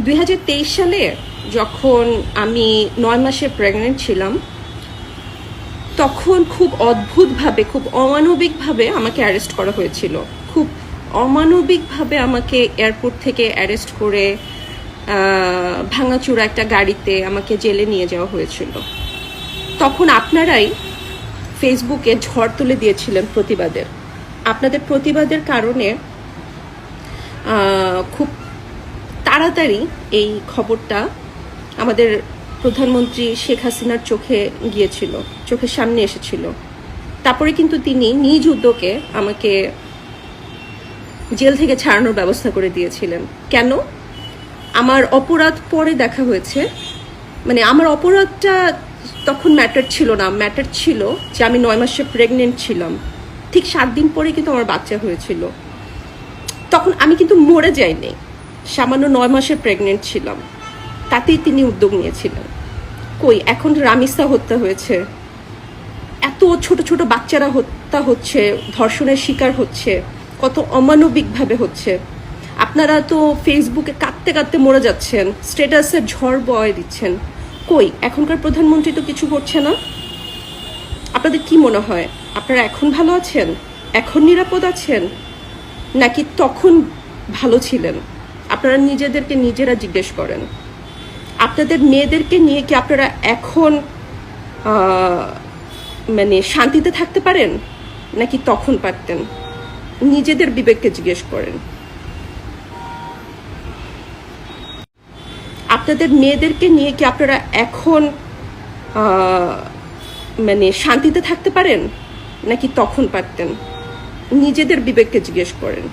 2023 সালে যখন আমি 9 মাসে প্রেগনেন্ট ছিলাম, তখন খুব অদ্ভুতভাবে, খুব অমানবিকভাবে আমাকে অ্যারেস্ট করা হয়েছিল। খুব অমানবিকভাবে আমাকে এয়ারপোর্ট থেকে অ্যারেস্ট করে ভাঙাচোরা একটা গাড়িতে আমাকে জেলে নিয়ে যাওয়া হয়েছিল। তখন আপনারাই ফেসবুকে ঝড় তুলে দিয়েছিলেন প্রতিবাদের। আপনাদের প্রতিবাদের কারণে খুব তাড়াতাড়ি এই খবরটা আমাদের প্রধানমন্ত্রী শেখ হাসিনার চোখে গিয়েছিল, চোখের সামনে এসেছিল। তারপরে কিন্তু তিনি নিজ উদ্যোগে আমাকে জেল থেকে ছাড়ানোর ব্যবস্থা করে দিয়েছিলেন। কেন? আমার অপরাধ পরে দেখা হয়েছে, মানে আমার অপরাধটা তখন ম্যাটার ছিল না। ম্যাটার ছিল যে আমি 9 মাসে প্রেগনেন্ট ছিলাম, ঠিক 7 দিন পরে কিন্তু আমার বাচ্চা হয়েছিল। তখন আমি কিন্তু মরে যাইনি, সামান্য 9 মাসে প্রেগনেন্ট ছিলাম, তাতেই তিনি উদ্যোগ নিয়েছিলেন। কই, এখন রামিসা হত্যা হয়েছে, এত ছোট ছোট বাচ্চারা হত্যা হচ্ছে, ধর্ষণের শিকার হচ্ছে, কত অমানবিকভাবে হচ্ছে। আপনারা তো ফেসবুকে কাঁদতে কাঁদতে মরে যাচ্ছেন, স্ট্যাটাসের ঝড় বয়ে দিচ্ছেন। কই, এখনকার প্রধানমন্ত্রী তো কিছু করছে না। আপনাদের কি মনে হয়, আপনারা এখন ভালো আছেন, এখন নিরাপদ আছেন, নাকি তখন ভালো ছিলেন? আপনারা নিজেদেরকে নিজেরা জিজ্ঞেস করেন। আপনাদের মেয়েদেরকে নিয়ে কি আপনারা এখন মানে শান্তিতে থাকতে পারেন, নাকি তখন পারতেন? নিজেদের বিবেককে জিজ্ঞেস করেন। আপনাদের মেয়েদেরকে নিয়ে কি আপনারা এখন মানে শান্তিতে থাকতে পারেন, নাকি তখন পারতেন? নিজেদের বিবেককে জিজ্ঞেস করেন।